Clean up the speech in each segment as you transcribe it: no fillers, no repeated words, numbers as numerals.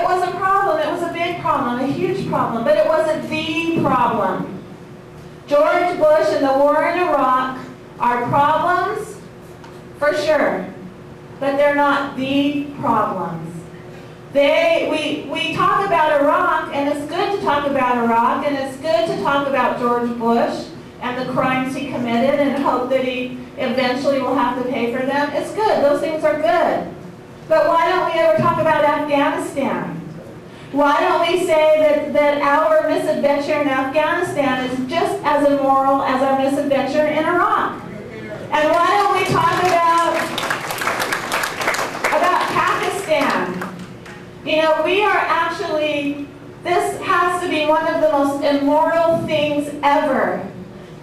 was a problem. It was a big problem, a huge problem, but it wasn't the problem. George Bush and the war in Iraq are problems, for sure, but they're not the problems. We talk about Iraq, and it's good to talk about Iraq, and it's good to talk about George Bush and the crimes he committed and hope that he eventually will have to pay for them. It's good. Those things are good. But why don't we ever talk about Afghanistan? Why don't we say that our misadventure in Afghanistan is just as immoral as our misadventure in Iraq? And why don't we talk about Pakistan? You know, we are actually, this has to be one of the most immoral things ever,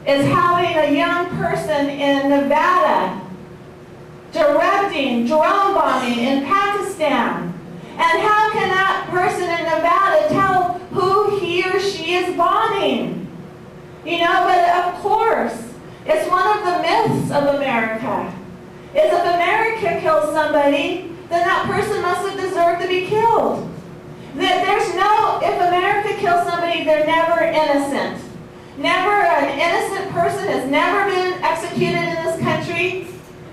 is having a young person in Nevada directing drone bombing in Pakistan. And how can that person in Nevada tell who he or she is bombing? You know, but of course, it's one of the myths of America. Is if America kills somebody, then that person must have deserved to be killed. If America kills somebody, they're never innocent. An innocent person has never been executed in this country,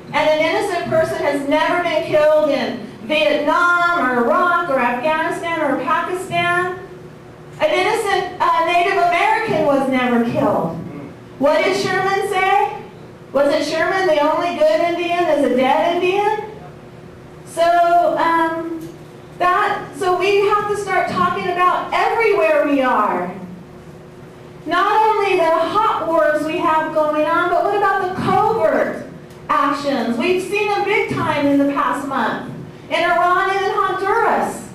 and an innocent person has never been killed in Vietnam or Iraq or Afghanistan or Pakistan. An innocent Native American was never killed. What did Sherman say? Was it Sherman, the only good Indian is a dead Indian? So we have to start talking about everywhere we are. Not only the hot wars we have going on, but what about the covert actions? We've seen them big time in the past month, in Iran and in Honduras.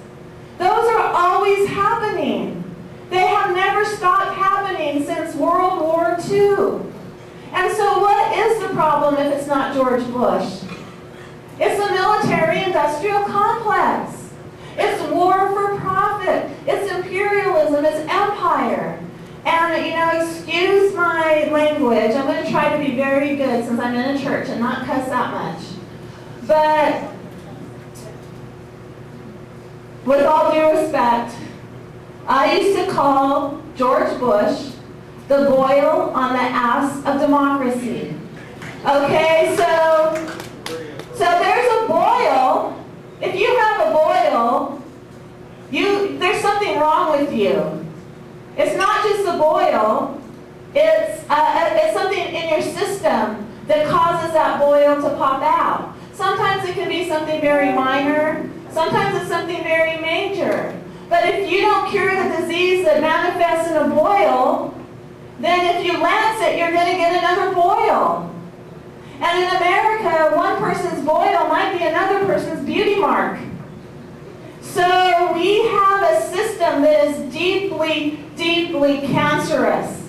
Those are always happening. They have never stopped happening since World War II. And so what is the problem if it's not George Bush? It's the military-industrial complex. It's war for profit. It's imperialism. It's empire. And, you know, excuse my language. I'm going to try to be very good since I'm in a church and not cuss that much. But with all due respect, I used to call George Bush the boil on the ass of democracy. Okay, so there's a boil. If you have a boil, there's something wrong with you. It's not just a boil. It's something in your system that causes that boil to pop out. Sometimes it can be something very minor. Sometimes it's something very major. But if you don't cure the disease that manifests in a boil, then if you lance it, you're going to get another boil. And in America, one person's boil might be another person's beauty mark. So we have a system that is deeply, deeply cancerous.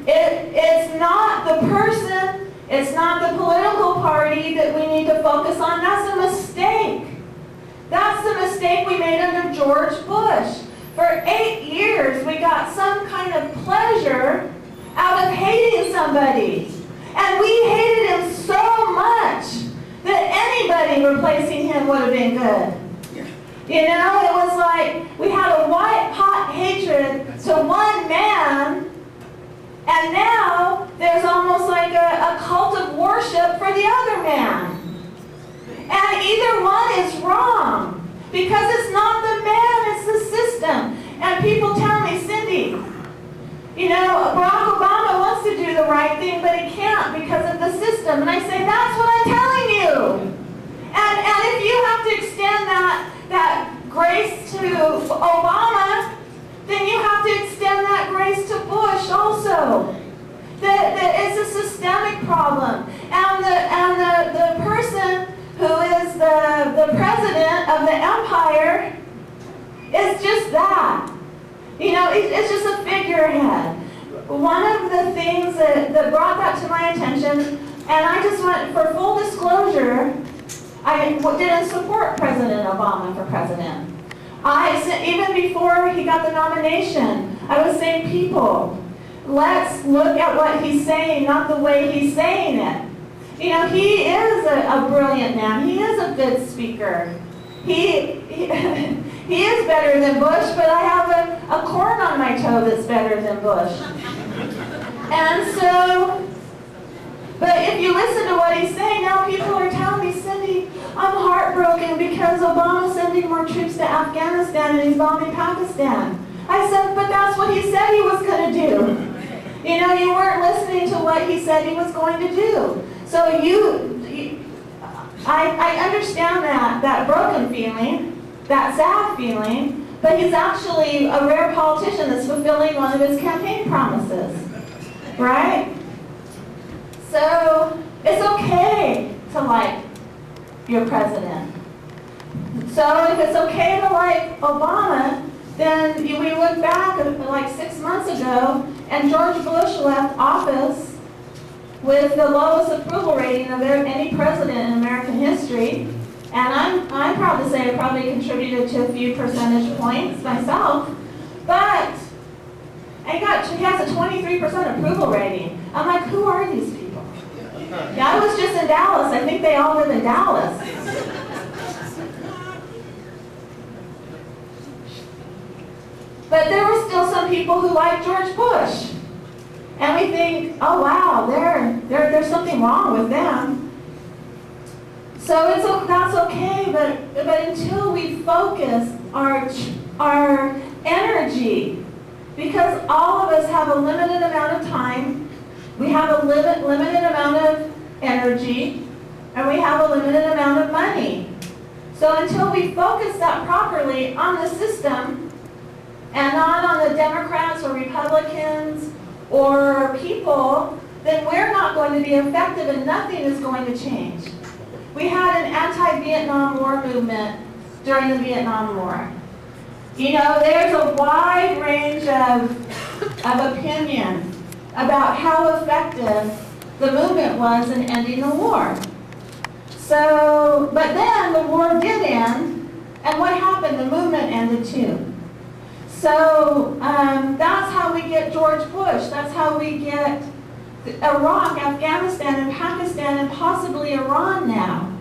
It's not the person, it's not the political party that we need to focus on. That's a mistake. That's the mistake we made under George Bush. For 8 years, we got some kind of pleasure out of hating somebody. And we hated him so much that anybody replacing him would have been good. You know, it was like we had a white-hot hatred to one man, and now there's almost like a cult of worship for the other man. And either one is wrong, because it's not the man, it's the system. And people tell me, Cindy, you know, Barack Obama wants to do the right thing, but he can't because of the system. And I say, that's what I'm telling you. And if you have to extend that grace to Obama, then you have to extend that grace to Bush also. That it's a systemic problem. And the person who is the president of the empire is just that. You know, it's just a figurehead. One of the things that brought that to my attention, and I just want, for full disclosure, I didn't support President Obama for president. Even before he got the nomination, I was saying, people, let's look at what he's saying, not the way he's saying it. You know, he is a brilliant man. He is a good speaker. He He is better than Bush, but I have a corn on my toe that's better than Bush. And so, but if you listen to what he's saying, now people are telling me, Cindy, I'm heartbroken because Obama's sending more troops to Afghanistan and he's bombing Pakistan. I said, but that's what he said he was going to do. You know, you weren't listening to what he said he was going to do. So I understand that broken feeling, that sad feeling, but he's actually a rare politician that's fulfilling one of his campaign promises, right? So it's okay to like your president. So if it's okay to like Obama, then we look back like 6 months ago, and George Bush left office with the lowest approval rating of any president in American history. And I'm proud to say I probably contributed to a few percentage points myself. But he has a 23% approval rating. I'm like, who are these people? Yeah, I was just in Dallas. I think they all live in Dallas. But there were still some people who liked George Bush. And we think, oh wow, there's something wrong with them. So that's okay, but until we focus our energy, because all of us have a limited amount of time, we have a limited amount of energy, and we have a limited amount of money. So until we focus that properly on the system, and not on the Democrats or Republicans or people, then we're not going to be effective and nothing is going to change. We had an anti-Vietnam War movement during the Vietnam War. You know, there's a wide range of opinion about how effective the movement was in ending the war. So, but then the war did end, and what happened? The movement ended too. So that's how we get George Bush. That's how we get Iraq, Afghanistan, and Pakistan, and possibly Iran now.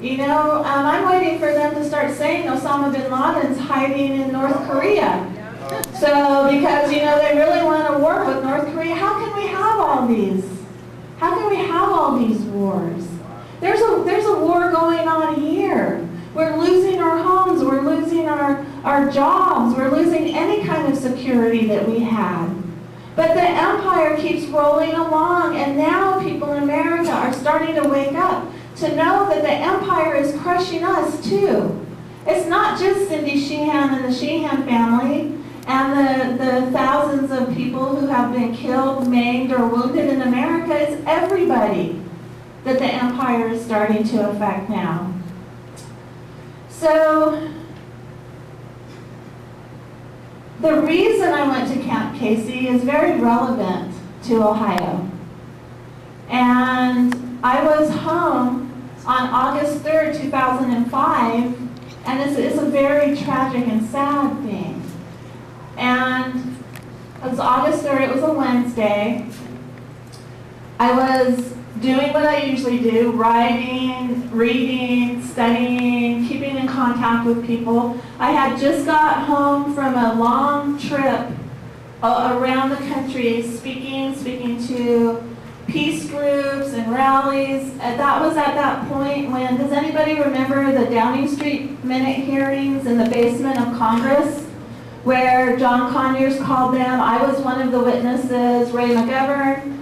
You know, I'm waiting for them to start saying Osama bin Laden's hiding in North Korea. So, because, you know, they really want to work with North Korea. How can we have all these? How can we have all these wars? There's a war going on here. We're losing our homes, we're losing our jobs, we're losing any kind of security that we had. But the empire keeps rolling along, and now people in America are starting to wake up to know that the empire is crushing us too. It's not just Cindy Sheehan and the Sheehan family and the thousands of people who have been killed, maimed, or wounded in America. It's everybody that the empire is starting to affect now. So, the reason I went to Camp Casey is very relevant to Ohio. And I was home on August 3rd, 2005, and it's a very tragic and sad thing. And it was August 3rd, it was a Wednesday. I was doing what I usually do, writing, reading, studying, keeping in contact with people. I had just got home from a long trip around the country, speaking to peace groups and rallies. That was at that point when, does anybody remember the Downing Street minute hearings in the basement of Congress, where John Conyers called them? I was one of the witnesses, Ray McGovern,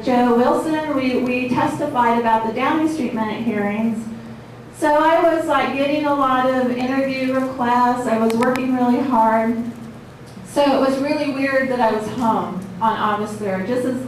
Joe Wilson, we testified about the Downing Street minute hearings. So I was like getting a lot of interview requests. I was working really hard. So it was really weird that I was home on August 3rd, just as